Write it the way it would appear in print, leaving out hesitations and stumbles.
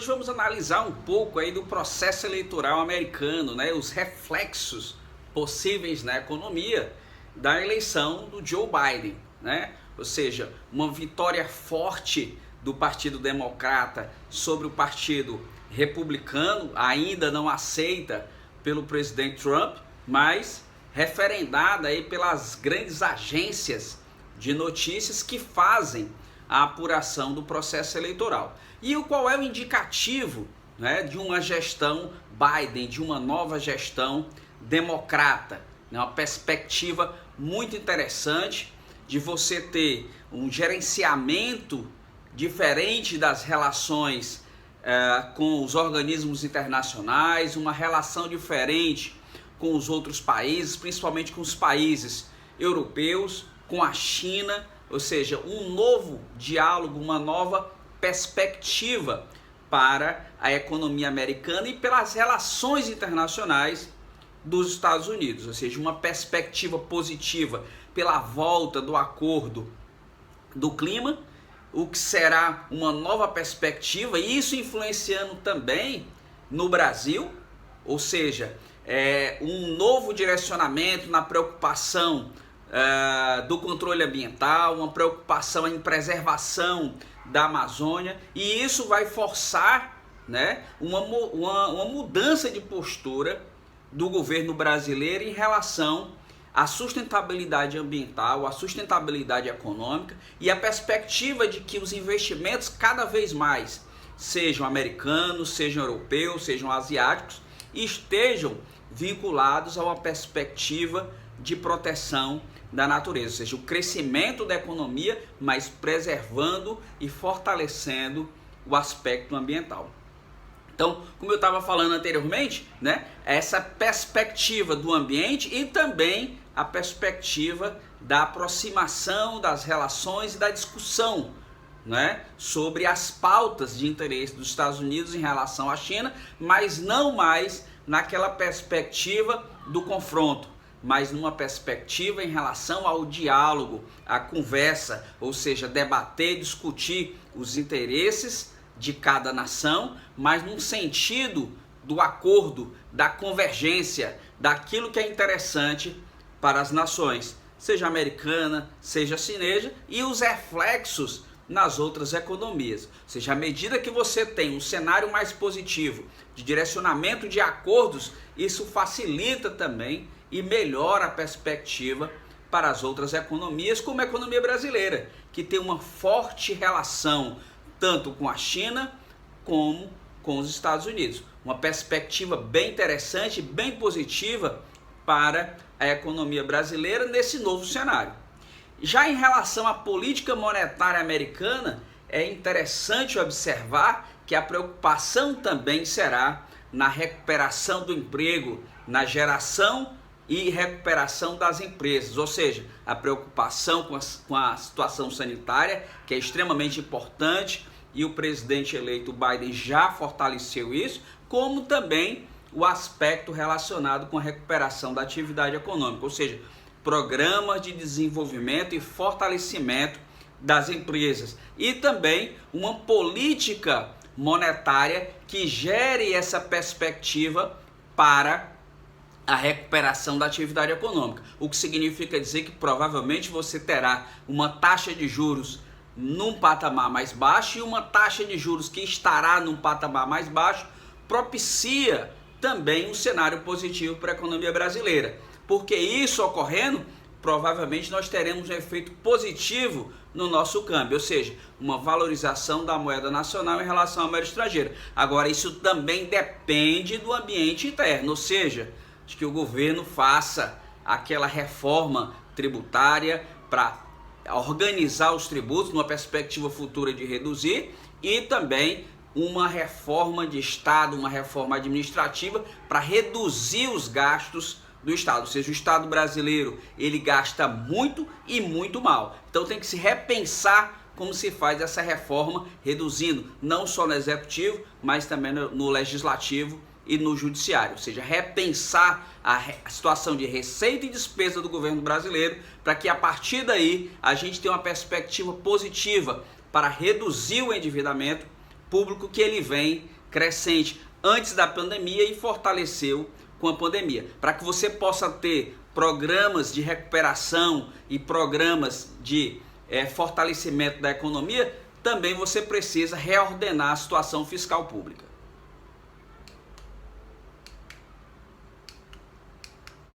hoje vamos analisar um pouco aí do processo eleitoral americano, né? Os reflexos possíveis na economia da eleição do Joe Biden, né? Ou seja, uma vitória forte do Partido Democrata sobre o Partido Republicano, ainda não aceita pelo presidente Trump, mas referendada aí pelas grandes agências de notícias que fazem a apuração do processo eleitoral. E qual é o indicativo, né, de uma gestão Biden, de uma nova gestão democrata, né, uma perspectiva muito interessante de você ter um gerenciamento diferente das relações com os organismos internacionais, uma relação diferente com os outros países, principalmente com os países europeus, com a China, ou seja, um novo diálogo, uma nova perspectiva para a economia americana e pelas relações internacionais dos Estados Unidos, ou seja, uma perspectiva positiva pela volta do acordo do clima, o que será uma nova perspectiva, e isso influenciando também no Brasil, ou seja, um novo direcionamento na preocupação do controle ambiental, uma preocupação em preservação da Amazônia, e isso vai forçar, né, uma mudança de postura do governo brasileiro em relação à sustentabilidade ambiental, à sustentabilidade econômica e a perspectiva de que os investimentos cada vez mais, sejam americanos, sejam europeus, sejam asiáticos, estejam vinculados a uma perspectiva de proteção da natureza, ou seja, o crescimento da economia, mas preservando e fortalecendo o aspecto ambiental. Então, como eu estava falando anteriormente, né, essa perspectiva do ambiente e também a perspectiva da aproximação das relações e da discussão, né, sobre as pautas de interesse dos Estados Unidos em relação à China, mas não mais naquela perspectiva do confronto, mas numa perspectiva em relação ao diálogo, à conversa, ou seja, debater, discutir os interesses de cada nação, mas num sentido do acordo, da convergência, daquilo que é interessante para as nações, seja americana, seja chinesa, e os reflexos nas outras economias. Ou seja, à medida que você tem um cenário mais positivo de direcionamento de acordos, isso facilita também e melhora a perspectiva para as outras economias, como a economia brasileira, que tem uma forte relação tanto com a China como com os Estados Unidos. Uma perspectiva bem interessante, bem positiva para a economia brasileira nesse novo cenário. Já em relação à política monetária americana, é interessante observar que a preocupação também será na recuperação do emprego, na geração e recuperação das empresas, ou seja, a preocupação com a situação sanitária, que é extremamente importante, e o presidente eleito Biden já fortaleceu isso, como também o aspecto relacionado com a recuperação da atividade econômica, ou seja, programas de desenvolvimento e fortalecimento das empresas, e também uma política monetária que gere essa perspectiva para a recuperação da atividade econômica, o que significa dizer que provavelmente você terá uma taxa de juros num patamar mais baixo, e uma taxa de juros que estará num patamar mais baixo propicia também um cenário positivo para a economia brasileira, porque isso ocorrendo, provavelmente nós teremos um efeito positivo no nosso câmbio, ou seja, uma valorização da moeda nacional em relação à moeda estrangeira. Agora, isso também depende do ambiente interno, ou seja, de que o governo faça aquela reforma tributária para organizar os tributos numa perspectiva futura de reduzir, e também uma reforma de Estado, uma reforma administrativa para reduzir os gastos do Estado. Ou seja, o Estado brasileiro, ele gasta muito e muito mal. Então tem que se repensar como se faz essa reforma, reduzindo não só no executivo, mas também no legislativo e no judiciário, ou seja, repensar a situação de receita e despesa do governo brasileiro, para que a partir daí a gente tenha uma perspectiva positiva para reduzir o endividamento público, que ele vem crescente antes da pandemia e fortaleceu com a pandemia. Para que você possa ter programas de recuperação e programas de fortalecimento da economia, também você precisa reordenar a situação fiscal pública.